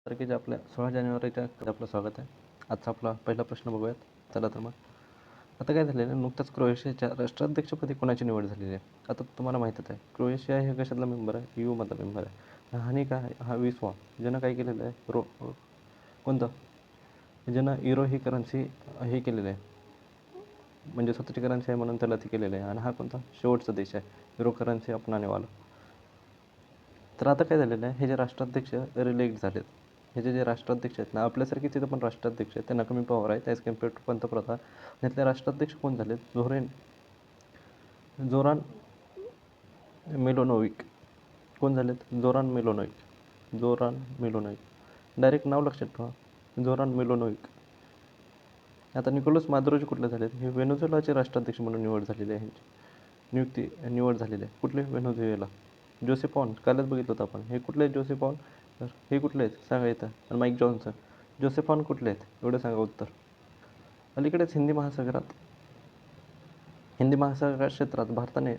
तारखेच्या आपल्या 16 जानेवारीच्या आपलं स्वागत आहे. आजचा आपला पहिला प्रश्न बघूयात. चला तर मग आता काय झालेलं आहे, नुकताच क्रोएशियाच्या राष्ट्राध्यक्षपदी कोणाची निवड झालेली आहे. आता तुम्हाला माहीतच आहे, क्रोएशिया हे कशातला मेंबर आहे, EU मधला मेंबर आहे. आणि काय आहे, हा 20वा ज्यानं काय केलेलं आहे, कोणतं ज्यानं युरो ही करन्सी हे केलेलं आहे, म्हणजे स्वतःची करन्सी आहे म्हणून त्याला ते केलेलं आहे. आणि हा कोणता शेवटचा देश आहे युरो करन्सी अपनानेवाला. तर आता काय झालेलं आहे, हे जे राष्ट्राध्यक्ष रिलेक्ट झालेत, हे जे राष्ट्राध्यक्ष आहेत ना, आपल्यासारखे तिथं पण राष्ट्राध्यक्ष आहेत, त्यांना कमी पॉवर आहे ॲज कम्पेअर टू पंतप्रधान. यातले राष्ट्राध्यक्ष कोण झालेत, जोरान मिलोनोविक. कोण झालेत, जोरान मिलोनोविक. डायरेक्ट नाव लक्षात ठेवा, जोरान मिलोनोविक. आता निकोलस मादुरोचे कुठले झालेत, हे व्हेनेझुएलाचे राष्ट्राध्यक्ष म्हणून निवड झालेली आहे, निवड झालेली आहे. कुठले, व्हेनेझुएला. जोसेफॉन कालच बघितलं होतं आपण, हे कुठले आहेत जोसेफॉन, तर हे कुठले आहेत सांगा इथं. आणि माईक जॉन्सन. जोसेफॉन कुठले आहेत एवढं सांगा उत्तर. अलीकडेच हिंदी महासागर क्षेत्रात भारताने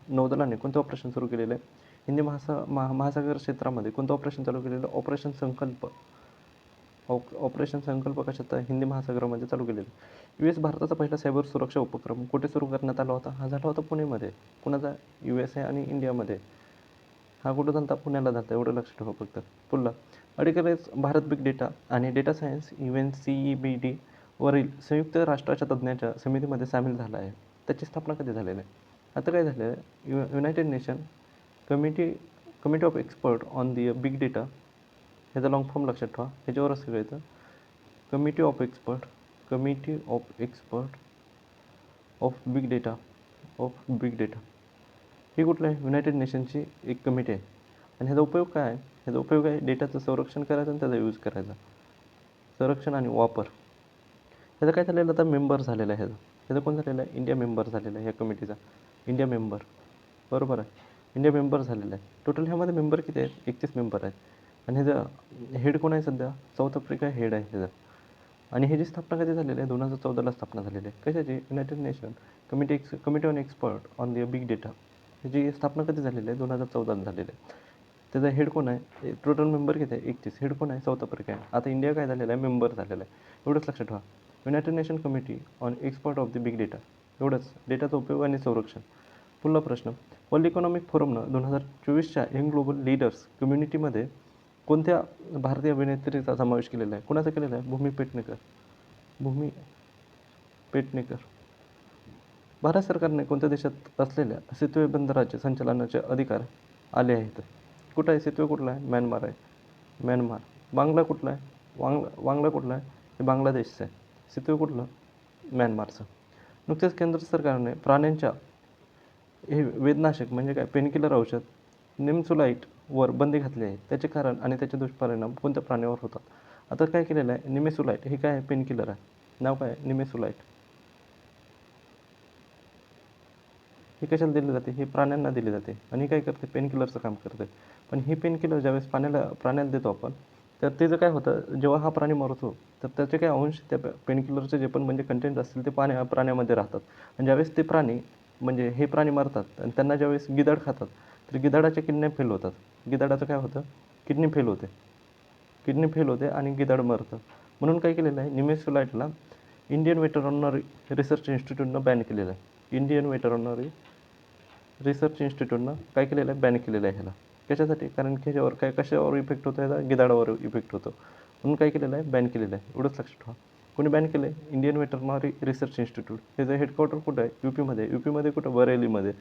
नौदलाने कोणतं ऑपरेशन सुरू केलेलं आहे, हिंदी महासागर क्षेत्रामध्ये कोणतं ऑपरेशन चालू केलेलं, ऑपरेशन संकल्प कशात हिंदी महासागरामध्ये चालू केलेलं. US भारताचा पहिला सायबर सुरक्षा उपक्रम कुठे सुरू करण्यात आला होता, हा झाला होता पुणेमध्ये. कुणाचा, USA आणि इंडियामध्ये. हा कुठं झाला, पुण्याला झाला, एवढं लक्ष ठेवा फक्त. पुढला, अलीकडेच भारत बिग डेटा आणि डेटा सायन्स इव्हेंट CEBD वरील संयुक्त राष्ट्राच्या तज्ज्ञांच्या समितीमध्ये सामील झाला आहे. त्याची स्थापना कधी झालेली आहे. आता काय झालेलं आहे, united nation committee of expert on the big data, ह्याचा लॉंग फॉर्म लक्षात ठेवा, ह्याच्यावरच सगळं येतं. Committee of expert of big data ही कुठलं आहे, युनायटेड नेशनची एक कमिटी आहे. आणि ह्याचा उपयोग काय आहे, ह्याचा उपयोग आहे डेटाचं संरक्षण करायचं आणि त्याचा यूज करायचा, संरक्षण आणि वापर. ह्याचं काय झालेलं, आता मेंबर झालेलं आहे, ह्याचं कोण झालेलं आहे, इंडिया मेंबर झालेला आहे ह्या कमिटीचा. इंडिया मेंबर, बरोबर आहे, इंडिया मेंबर झालेला आहे. टोटल ह्यामध्ये मेंबर किती आहेत, 31 मेंबर आहेत. आणि ह्याचं हेड कोण आहे सध्या, साऊथ आफ्रिका हेड आहे ह्याचं. आणि ह्याची स्थापना कधी झालेली आहे, 2014ला स्थापना झालेली आहे. कशाची, United nation committee on expert on the big data. ह्याची स्थापना कधी झालेली आहे, 2014 झालेली आहे. त्याचा हेड कोण आहे, टोटल मेंबर किती आहे, 31. हेड कोण आहे, साऊथ आफ्रिका आहे. आता इंडिया काय झालेलं आहे, मेंबर झालेला आहे. एवढंच लक्षात ठेवा, united nation committee on expert of the big data. एवढंच, डेटाचा उपयोग आणि संरक्षण. पुढला प्रश्न, वर्ल्ड इकॉनॉमिक फोरमनं 2024च्या यंग ग्लोबल लीडर्स कम्युनिटीमध्ये कोणत्या भारतीय अभिनेत्रीचा समावेश केलेला आहे, कुणाचा केलेला आहे, भूमी पेडणेकर. भारत सरकारने कोणत्या देशात असलेल्या सेतवे बंदराचे संचालनाचे अधिकार आले आहेत. कुठं आहे सेतवे, कुठला आहे, म्यानमार आहे, म्यानमार. बांगला कुठला आहे, वांगला कुठला आहे, हे बांगलादेशचं आहे. सेतवे कुठलं, म्यानमारचं. नुकतेच केंद्र सरकारने प्राण्यांच्या हे वेदनाशक म्हणजे काय, पेनकिलर औषध निमेसुलाइटवर बंदी घातली आहे. त्याचे कारण आणि त्याचे दुष्परिणाम कोणत्या प्राण्यावर होतात. आता काय केलेलं आहे, निमेसुलाइट हे काय आहे, पेनकिलर आहे. नाव काय आहे, निमेसुलाइट. हे कशाला दिले जाते, हे प्राण्यांना दिले जाते. आणि काय करते, पेनकिलरचं काम करते. पण ही पेनकिलर ज्यावेळेस प्राण्याला देतो आपण, तर त्याचं काय होतं, जेव्हा हा प्राणी मरतो तर त्याचे काही अंश त्या पेनकिलरचे जे पण म्हणजे कंटेंट असतील ते प्राण्यामध्ये राहतात. आणि ज्यावेळेस ते प्राणी म्हणजे हे प्राणी मरतात आणि त्यांना ज्यावेळेस गिधाड खातात, तर गिधाडाच्या किडन्या फेल होतात. गिधाडाचं काय होतं, किडनी फेल होते आणि गिधाड मरतं. म्हणून काय केलेलं आहे, निमेसुलाइटला इंडियन वेटरनरी रिसर्च इन्स्टिट्यूटनं बॅन केलेलं आहे. इंडियन वेटरनरी रिसर्च इन्स्टिट्यूटनं काय केलेलं आहे, बॅन केलेलं आहे ह्याला. कशासाठी, कारण की ह्याच्यावर कशावर इफेक्ट होतो, ह्याचा गिधाडावर इफेक्ट होतो. म्हणून काय केलेलं आहे, बॅन केलेलं आहे. एवढंच लक्षात ठेवा. कोणी बॅन केलं आहे, इंडियन वेटरनरी रिसर्च इन्स्टिट्यूट. ह्याचं हेडक्वार्टर कुठं आहे, यूपीमध्ये कुठं, बरेलीमध्ये.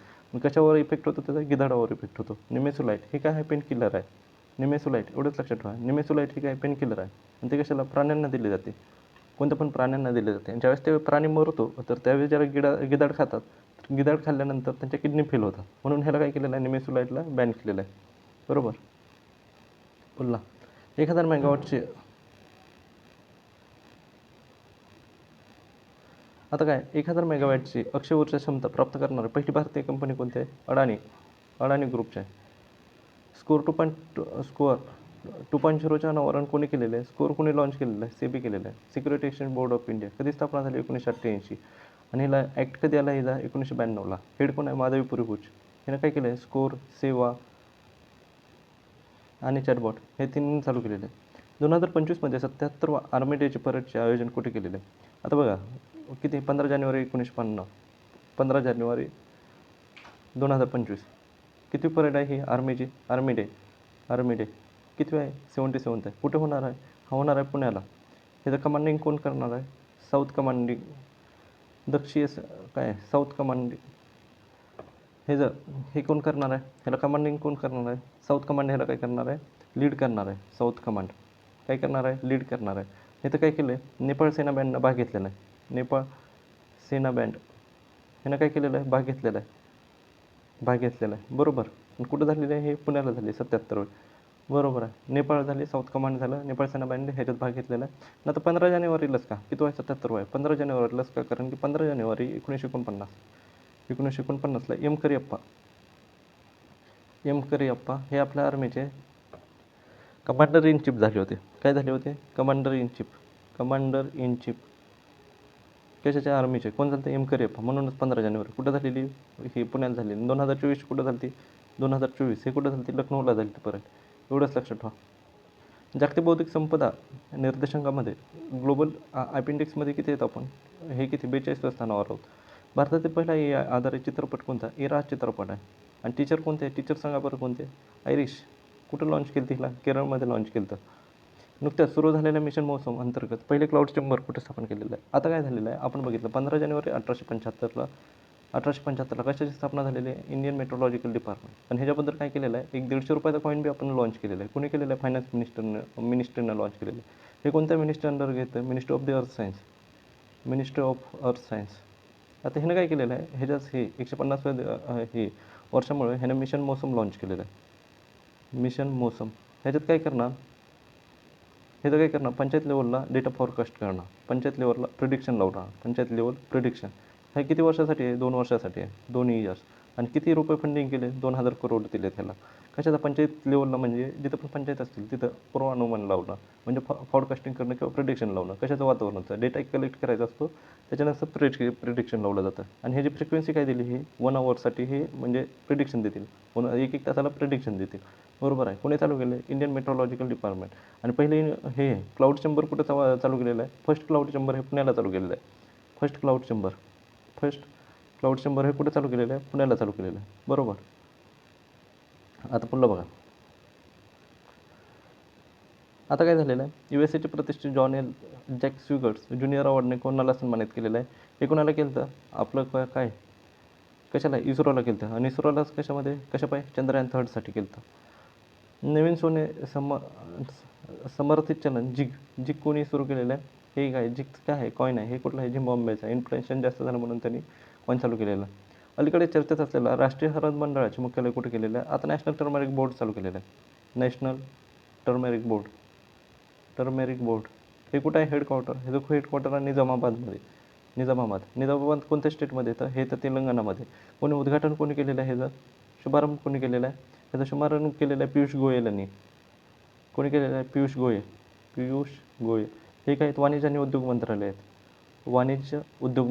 कशावर इफेक्ट होतो, त्याचा गिधाडावर इफेक्ट होतो. निमेसुलाइट हे काय आहे, पेन किलर आहे. निमेसुलाइट एवढंच लक्षात ठेवा, निमेसुलाइट हे काय, पेन किलर आहे. आणि ते कशाला, प्राण्यांना दिले जाते, कोणत्या पण प्राण्यांना दिले जाते. आणि ज्यावेळेस ते प्राणी मरतो तर त्यावेळेस ज्याला गिधाड खातात, तर गिधाड खाल्ल्यानंतर त्यांच्या किडनी फेल होतात. म्हणून ह्याला काय केलेलं आहे, निमेसुलाइटला बॅन केलेलं आहे. बरोबर. पुढला, 1000 मेगावॉटचे आता काय 1000 मेगावॅटची अक्षय ऊर्जा क्षमता प्राप्त करणारी पहिली भारतीय कंपनी कोणती आहे, अडाणी ग्रुपची आहे. स्कोअर 2.0च्या अनावरण कोणी केलेलं आहे, स्कोअर कोणी लॉन्च केलेलं आहे, सेबी केलेलं आहे, security exchange board of India. कधी स्थापना झाली, 1988. आणि हिला ॲक्ट कधी आला, हिला 1992ला. हेड कोण आहे, माधवी पुरीभुज. हिनं काय केलं आहे, स्कोअर, सेवा आणि चॅटबॉट हे तीन चालू केलेले आहे. 2025मध्ये 77 आर्मी डेचे परेडचे आयोजन कुठे केलेले आहे? आता बघा किती 15 जानेवारी 1950, 15 जानेवारी 2025 किती परेड आहे ही आर्मीची? आर्मी डे किती आहे? 77 आहे. कुठे होणार आहे? हा होणार आहे पुण्याला. ह्याचं कमांडिंग कोण करणार आहे? साऊथ कमांडिंग काय साऊथ कमांडिंग हे कोण करणार आहे? ह्याला कमांडिंग कोण करणार आहे? साऊथ कमांड ह्याला काय करणार आहे? लीड करणार आहे. साऊथ कमांड काय करणार आहे? लीड करणार आहे. हे तर काय केलं आहे? नेपाळ सेना बँडनं भाग घेतलेला आहे. नेपाळ सेना बँड ह्यानं काय केलेलं आहे? भाग घेतलेला आहे. बरोबर. आणि कुठं झालेलं आहे? हे पुण्याला झाले 77. बरोबर आहे. नेपाळ झाले, साऊथ कमांड झालं, नेपाळ सेना बँड ह्याच्यात भाग घेतलेला आहे. आणि आता 15 जानेवारीलाच का किती आहे? 77 आहे. 15 जानेवारीलाच का? कारण की 15 जानेवारी 1949ला एम करिअप्पा हे आपल्या आर्मीचे कमांडर इन चीफ झाले होते. काय झाले होते? कमांडर इन चीफ कशाच्या? आर्मीचे. कोण झालं? एम करिअप्पा. म्हणूनच 15 जानेवारी कुठं झालेली? ही पुण्यात झालेली. 2024 कुठं झाली? 2024 हे कुठं झाली? लखनौला झाली परत. एवढंच लक्षात ठेवा. जागतिक बौद्धिक संपदा निर्देशांकामध्ये ग्लोबल अपेंडिक्समध्ये किती येतं आपण? हे किती? 42व्या स्थानावर आहोत. भारतातील पहिला AI आधारित चित्रपट कोणता? इरा चित्रपट आहे. आणि टीचर कोणते? टीचर सांगा बरं कोणते? आयरिश. कुठं लॉन्च केली तिला? केरळमध्ये लॉन्च केलं होतं. नुकत्याच सुरू झालेल्या मिशन मौसम अंतर्गत पहिले क्लाउड चेंबर कुठे स्थापन केलेलं आहे? आता काय झालेलं आहे? आपण बघितलं 15 जानेवारी 1875ला कशाची स्थापना झालेली आहे? Indian meteorological department. आणि ह्याच्याबद्दल काय केलेलं आहे? एक 150 रुपयाचा कॉईन बी आपण लॉन्च केलेलं आहे. कोणी केलेलं आहे? फायनान्स मिनिस्टरनं लॉन्च केलेलं आहे. हे कोणत्या मिनिस्टर अंडर घेतं? Ministry of earth science. आता ह्यानं काय केलेलं आहे? ह्याच्याच हे 150व्या हे वर्षामुळे ह्यानं मिशन मौसम लॉन्च केलेलं आहे. मिशन मौसम ह्याच्यात काय करणार? पंचायत लेवलला डेटा फॉरकास्ट करणार. पंचायत लेवलला प्रिडिक्शन लावणार. Panchayat level prediction. हे किती वर्षासाठी आहे? 2 वर्षासाठी आहे. 2 इयर्स. आणि किती रुपये फंडिंग केले? 2000 करोड दिले त्याला. कशाचा? पंचायत लेवलला म्हणजे जिथं पण पंचायत असतील तिथं पूर्वानुमान लावणं, म्हणजे फॉरकास्टिंग करणं किंवा प्रिडिक्शन लावणं. कशाचं? वातावरणाचं. डेटा कलेक्ट करायचा असतो, त्याच्यानंतर प्रिडिक्शन लावलं जातं. आणि ह्याची फ्रिक्वेन्सी काय दिली? ही 1 आवरसाठी हे म्हणजे प्रिडिक्शन देतील. 1 तासाला प्रिडिक्शन देतील. बरोबर आहे. कोणी चालू केलं? Indian meteorological department. आणि पहिले हे क्लाउड चेंबर कुठं चालू केलेलं आहे? फर्स्ट क्लाउड चेंबर हे पुण्याला चालू केलेलं आहे. फर्स्ट क्लाउड चेंबर हे कुठे चालू केलेलं आहे? पुण्याला चालू केलेलं आहे. बरोबर. आता पुढलं बघा. आता काय झालेलं आहे? USAचे प्रतिष्ठित जॅक स्विगर्ट्स ज्युनियर अवॉर्डने कोणाला सन्मानित केलेलं आहे? हे कोणाला केलं होतं? आपलं काय कशाला? इस्रोला केलं होतं. आणि इस्रोलाच कशापाय? चंद्रयान 3साठी केलं होतं. नवीन सोने समर्थित चलन जिग कोणी सुरू केलेलं आहे? हे काय जिगचं काय आहे? कॉईन आहे. हे कुठलं आहे? झिम्बाब्वेचं आहे. इन्फ्लेशन जास्त झालं म्हणून त्यांनी कॉईन चालू केलेलं आहे. अलीकडे चर्चेत असलेला राष्ट्रीय हरित मंडळाचे मुख्यालय कुठे केलेलं आहे? आता नॅशनल टर्मरिक बोर्ड चालू केलेलं आहे. नॅशनल टर्मेरिक बोर्ड हे कुठं आहे? ह्याचं हेडक्वार्टर आहे निजामाबाद कोणत्या स्टेटमध्ये येतं? हे तर तेलंगणामध्ये. उद्घाटन कोणी केलेलं आहे? ह्याचं शुभारंभ कोणी केलेला आहे? ह्याचा शुभारंभ केलेला आहे पियुष गोयल यांनी. कोणी केलेलं आहे? पियुष गोयल. हे काय आहेत? वाणिज्य आणि उद्योग मंत्रालय आहेत. वाणिज्य उद्योग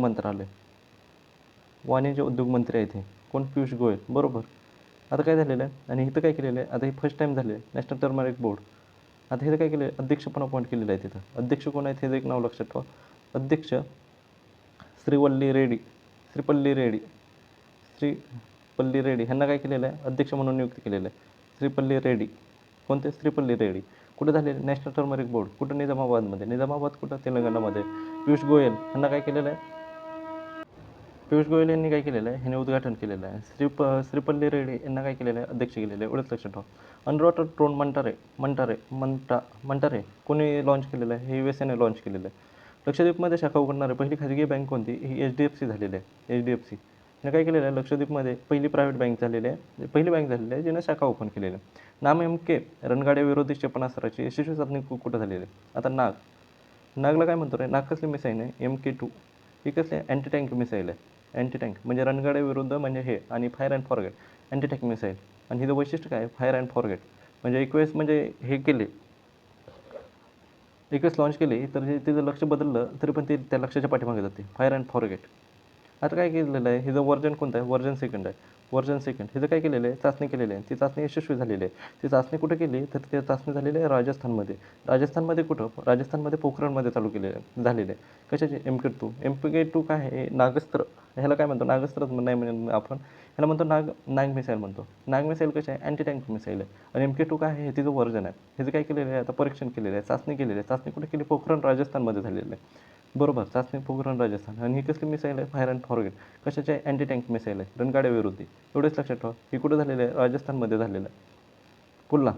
मंत्री आहेत हे. कोण? पियुष गोयल. बरोबर. आता काय झालेलं आहे? आणि इथं काय केलेलं आहे? आता हे फर्स्ट टाईम झाले नॅशनल टर्मरिक बोर्ड. आता हे काय केलं आहे? अध्यक्ष पण अपॉइंट केलेलं आहे तिथं. अध्यक्ष कोण आहेत? हे एक नाव लक्षात ठेवा. अध्यक्ष श्रीपल्ली रेड्डी ह्यांना काय केलेलं आहे? अध्यक्ष म्हणून नियुक्त केलेलं आहे. श्रीपल्ली रेड्डी. कुठं झाले? National turmeric board. कुठं? निजामाबाद कुठं? तेलंगणामध्ये. पियुष गोयल ह्यांना काय केलेलं आहे? पियुष गोयल यांनी काय केलेलं आहे? ह्याने उद्घाटन केलेलं आहे. श्रीपल्ली रेड्डी यांना काय केलेलं आहे? अध्यक्ष केलेलं आहे. एवढंच लक्षात ठेवा. अंडरवॉटर ड्रोन मंटारे कोणी लॉन्च केलेलं आहे? हे USAने लॉन्च केलेलं आहे. लक्षद्वीपमध्ये शाखा उघडणारी पहिली खाजगी बँक कोणती? ही HDFC झालेली आहे. हिनं काय केलेलं आहे? लक्षद्वीपमध्ये पहिली प्रायव्हेट बँक झालेली आहे, जिनं शाखा ओपन केलेली आहे. MK रणगाड्याविरोधी क्षेपणास्त्राची यशस्वी चाचणी कुठं झालेली आहे? आता नागला काय म्हणतो रे? नाग कसली मिसाईल आहे? MK2. ही कसली आहे? अँटी टँक मिसाईल आहे. अँटी टँक म्हणजे रणगाड्याविरुद्ध म्हणजे हे, आणि fire and forget anti tank missile. आणि हिचं वैशिष्ट्य काय? फायर अँड फॉरगेट म्हणजे 21 म्हणजे हे केले 21 लॉन्च केले तर तिचं लक्ष बदललं तरी पण ते त्या लक्षाच्या पाठीमागे जाते. Fire and forget. आता काय केलेलं आहे, हिचं वर्जन कोणतं आहे, वर्जन सेकंड आहे. वर्जन सेकंड हिचं काय केलेलं आहे, चाचणी केलेली आहे. ती चाचणी यशस्वी झालेली आहे. ती चाचणी कुठं केली, तर ती चाचणी झालेली आहे राजस्थानमध्ये. राजस्थानमध्ये कुठं, राजस्थानमध्ये पोखरणमध्ये चालू केलेलं आहे, झालेलं आहे. कशाचे, MK2. MK2 काय आहे, नागस्त्र. ह्याला काय म्हणतो, नागस्त्रच नाही म्हणजे आपण ह्याला म्हणतो नाग मिसाईल म्हणतो. नाग मिसाईल कशी आहे, अँटी टँक मिसाईल आहे. आणि MK2 काय आहे, हे तिचं वर्जन आहे. ह्याचं काय केलेलं आहे, आता परीक्षण केलेलं आहे, चाचणी केलेली आहे. चाचणी कुठे केली, पोखरण राजस्थानमध्ये झालेलं आहे. बरोबर, चाचणी पोखरण राजस्थान. आणि ही कसली मिसाईल आहे, फायर अँड फॉरगेट. कशाची आहे, अँटी टँक मिसाईल आहे, रणगाड्याविरोधी. एवढेच लक्षात ठेवा. ही कुठं झालेलं आहे, राजस्थानमध्ये झालेलं आहे. पुन्हा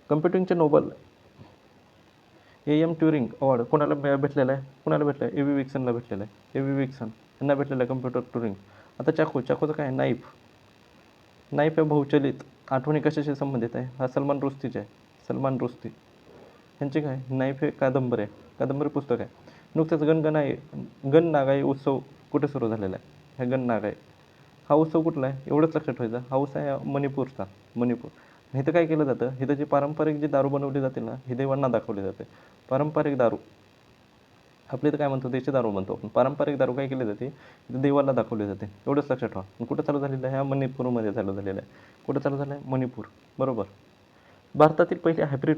कम्प्युटिंगचे नोबल AM ट्युरिंग अवॉर्ड कोणाला भेटलेला आहे, कोणाला भेटलं आहे, AV विक्सनला भेटलेलं आहे. AV विक्सन यांना भेटलेलं आहे कम्प्युटर ट्युरिंग. आता चाकूचं काय, नाईफ. नाईफ या बहुचलित आठवणी कशाशी संबंधित आहे, हा सलमान रुश्दीचे आहे. सलमान रुश्दी यांचे काय, नाईफ हे कादंबरी आहे, कादंबरी पुस्तक आहे. नुकतेच गणनागाई उत्सव कुठे सुरू झालेला आहे, ह्या गणनागाई हा उत्सव कुठला आहे, एवढंच लक्षात ठेवायचं. हा उत्सव आहे मणिपूरचा, मणिपूर. इथं काय केलं जातं, इथं जी पारंपरिक जी दारू बनवली जाते ना, ही देवांना दाखवली जाते. पारंपरिक दारू आपल्या इथं काय म्हणतो, देशी दारू म्हणतो आपण. पारंपरिक दारू काय केली जाते, इथं देवाला दाखवली जाते. एवढंच लक्षात ठेवा. कुठं चालू झालेलं आहे, ह्या मणिपूरमध्ये चालू झालेलं आहे. कुठं चालू झालं आहे, मणिपूर. बरोबर. भारतातील पहिले हायब्रिड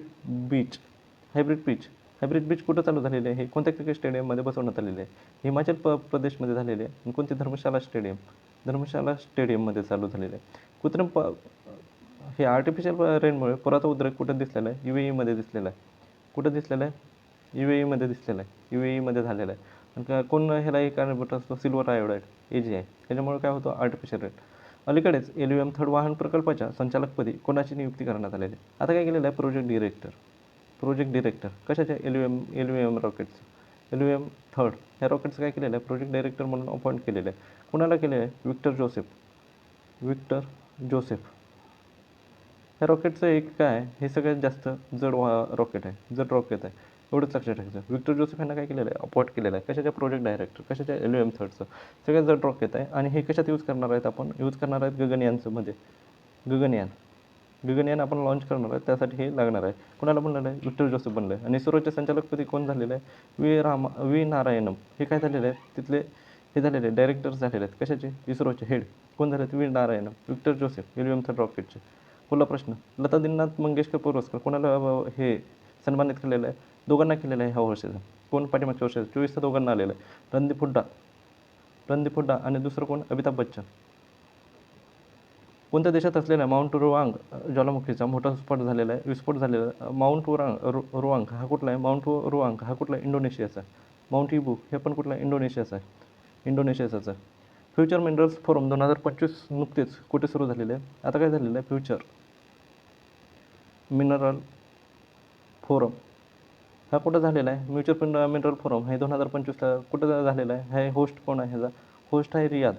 बीच कुठं चालू झालेले आहे, हे कोणत्या क्रिकेट स्टेडियममध्ये बसवण्यात आलेले आहे, हिमाचल प्रदेशमध्ये झालेले आहे. आणि कोणते, धर्मशाला स्टेडियममध्ये चालू झालेले आहे. हे आर्टिफिशियल रेनमुळे पुराचा उद्रेक कुठं दिसलेला आहे, UAEमध्ये दिसलेला आहे. कुठं दिसलेला आहे, UAEमध्ये दिसलेला आहे. UAEमध्ये झालेला आहे. आणि कोण ह्याला एक कारणीभूत असतो, सिल्वर आयोडाईड, AGI. त्याच्यामुळे काय होतं, आर्टिफिशियल रेन. अलीकडेच LUM थर्ड वाहन प्रकल्पाच्या संचालकपदी कोणाची नियुक्ती करण्यात आलेली आहे. आता काय केलेलं आहे, प्रोजेक्ट डिरेक्टर कशाच्या, LUM रॉकेट्स. LUM थर्ड ह्या रॉकेटचं काय केलेलं आहे, प्रोजेक्ट डायरेक्टर म्हणून अपॉइंट केलेलं आहे. कुणाला केलेलं आहे, विक्टर जोसेफ. ह्या रॉकेटचं एक काय आहे, हे सगळ्यात जास्त जड रॉकेट आहे. एवढंच लक्षात ठेवायचं. विक्टर जोसेफ यांना काय केलेलं आहे, अपॉइंट केलेलं आहे. कशाच्या, प्रोजेक्ट डायरेक्टर. कशाच्या, LUM थर्डचं. सगळ्यात जड रॉकेट आहे. आणि हे कशात यूज करणार आहेत, आपण यूज करणार आहेत गगनयानमध्ये. गगनयान आपण लॉन्च करणार आहे, त्यासाठी हे लागणार आहे. कोणाला बनलेलं आहे, विक्टर जोसेफ बनलं आहे. आणि इस्रोचे संचालकपदी कोण झालेलं आहे, व्ही नारायणम. हे काय झालेलं आहे, तिथले हे झालेले डायरेक्टर झालेले आहेत. कशाचे, इस्रोचे हेड कोण झाले, V नारायणम, Victor Joseph, LUM third रॉकेटचे. पुढला प्रश्न, लता दीनानाथ मंगेशकर पुरस्कार कोणाला हे सन्मानित केलेलं आहे, दोघांना केलेलं आहे ह्या वर्षाचं. कोण, पाठीमागच्या वर्षाचं 24 दोघांना आलेलं आहे. रणदीप हुड्डा आणि दुसरं कोण, अमिताभ बच्चन. कोणत्या देशात असलेल्या माउंट रुआंग ज्वालामुखीचा मोठा विस्फोट झालेला आहे. माउंट रुआंग हा कुठला आहे, इंडोनेशियाचा आहे. माउंट इबू हे पण कुठला आहे, इंडोनेशियाचा. फ्युचर मिनरल्स फोरम 2025 नुकतेच कुठे सुरू झालेले आहे. आता काय झालेलं आहे, फ्युचर मिनरल फोरम हा कुठं झालेला आहे, म्युच्युअल मिनरल फोरम हे 2025ला कुठं झालेलं आहे. हे होस्ट कोण आहे, ह्याचा होस्ट आहे रियाद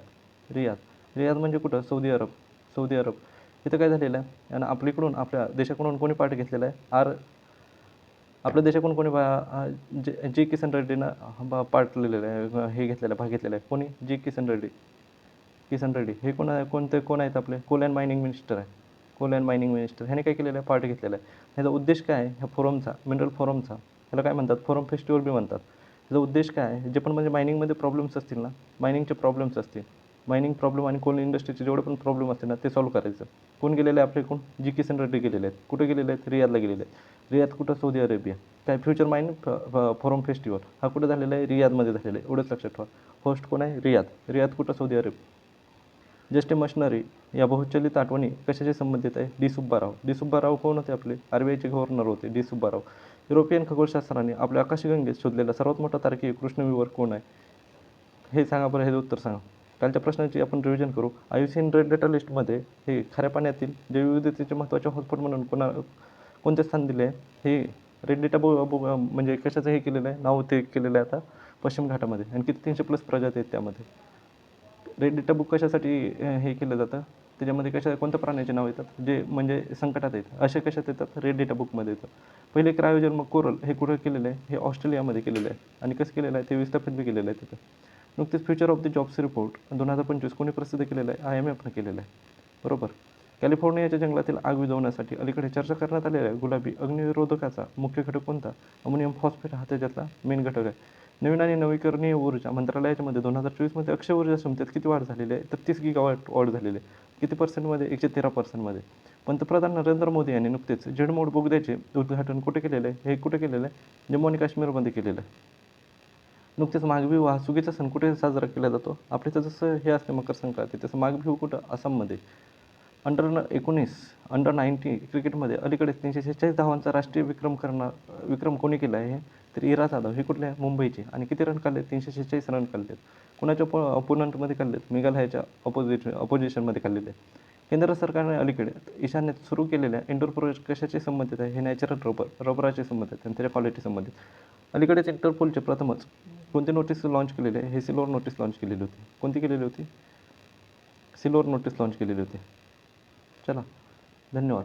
म्हणजे कुठं, सौदी अरब. इथं काय झालेलं आहे, आणि आपल्या देशाकडून कोणी पार्ट घेतलेला आहे, आपल्या देशाकडून कोणी जी किसन रेड्डीनं पार्ट लिहिलेलं आहे, हे घेतलेलं आहे, भाग घेतलेला आहे. कोणी, जी किसन रेड्डी. हे कोण आहेत आपले, कोल अँड मायनिंग मिनिस्टर. ह्याने काय केलेलं आहे, पार्ट घेतलेला आहे. ह्याचा उद्देश काय आहे, ह्या फोरमचा, मिनरल फोरमचा, ह्याला काय म्हणतात, फोरम फेस्टिवल बी म्हणतात. ह्याचा उद्देश काय आहे, जे पण म्हणजे मायनिंगमध्ये प्रॉब्लेम्स असतील ना, मायनिंग प्रॉब्लेम आणि कोल इंडस्ट्रीचे जेवढे पण प्रॉब्लेम असतील ना, ते सॉल्व्ह करायचं. कोण गेलेलं आहे, आपले कोण, जी किसन रेड्डी गेलेले आहेत. कुठे गेलेले आहेत, रियादला गेलेले आहेत. रियाद कुठं, सौदी अरेबिया. काय, फ्युचर माइन फोरम फेस्टिवल हा कुठं झालेला आहे, रियादमध्ये झालेला आहे. एवढंच लक्षात ठेवा. होस्ट कोण आहे, रियाद कुठं, सौदी अरेबिया. जस्ट मशिनरी या बहुचलित आठवणी कशाशी संबंधित आहे, डी सुब्बाराव कोण होते, आपले RBIचे गव्हर्नर होते, डी सुब्बाराव. युरोपियन खगोलशास्त्राने आपल्या आकाशगंगेत शोधलेला सर्वात मोठा तारकीय कृष्णविवर कोण आहे, हे सांगा बरं, हे उत्तर सांगा. कालच्या प्रश्नाची आपण रिव्हिजन करू. IUCN रेड डेटा लिस्टमध्ये हे खाऱ्या पाण्यातील जैवविविधतेचे महत्त्वाचे हॉटस्पॉट म्हणून कोणते स्थान दिले आहे, हे रेड डेटा म्हणजे कशाचं हे केलेलं आहे, नाव ते केलेलं आहे आता पश्चिम घाटामध्ये. आणि किती 300+ प्रजाती आहेत त्यामध्ये. रेड डेटा बुक कशासाठी हे केलं जातं, त्याच्यामध्ये कोणत्या प्राण्याचे नाव येतात, जे म्हणजे संकटात आहेत, असे कशात येतात, रेड डेटा बुकमध्ये येतात. पहिले क्रायोजन्म कोरल हे कुठं केलेलं आहे, हे ऑस्ट्रेलियामध्ये केलेलं आहे. आणि कसं केलेलं आहे, ते विस्थापित बी केलेलं आहे तिथं. नुकतेच future of the jobs report 2025 कोणी प्रसिद्ध केलेलं आहे, IMFनं केलेलं आहे. बरोबर. कॅलिफोर्नियाच्या जंगलातील आग विझवण्यासाठी अलीकडे चर्चा करण्यात आलेल्या गुलाबी अग्निरोधकाचा मुख्य घटक कोणता, अमोनियम फॉस्फेट हा त्याच्यातला मेन घटक आहे. नवीन आणि नवीकरणीय ऊर्जा मंत्रालयाच्या मध्ये 2024मध्ये अक्षय ऊर्जा क्षमतेत किती वाढ झालेली आहे? तर 30 गीगावॉट वाढ झालेली आहे. किती पर्सेंटमध्ये? 113%मध्ये. पंतप्रधान नरेंद्र मोदी यांनी नुकतेच झेडमोड बोगद्याचे उद्घाटन कुठे केलेलं आहे? हे कुठे केलेलं आहे? जम्मू आणि काश्मीरमध्ये केलेलं आहे. नुकतेच माघबिहू वाहतुकीचा सण कुठे साजरा केला जातो? आपल्या इथं जसं हे असते मकर संक्रांती, तसं माघबिहू कुठं? आसाममध्ये. अंडर 19 अंडर 19 क्रिकेटमध्ये अलीकडेच 346 धावांचा राष्ट्रीय विक्रम कोणी केला आहे? तर इरा जाधव. हे कुठले आहे? मुंबईचे. आणि किती रन काढले? 346 रन काढलेत. कुणाच्या अपोनंटमध्ये काढलेत? मेघालयाच्या अपोजिशनमध्ये काढलेले आहे. केंद्र सरकारने अलीकडे ईशान्येत सुरू केलेल्या इंडोर प्रोजेक्ट कशाशी संबंधित आहे? हे नॅचरल रबराशी संबंधित आणि त्याच्या क्वालिटी संबंधित. अलीकडेच इंटरपोलचे प्रथमच कोणती नोटीस लॉन्च केलेली आहे? हे सिल्वर नोटीस लॉन्च केलेली होती. कोणती केलेली होती? सिल्वर नोटीस लॉन्च केलेली होती. चला, धन्यवाद.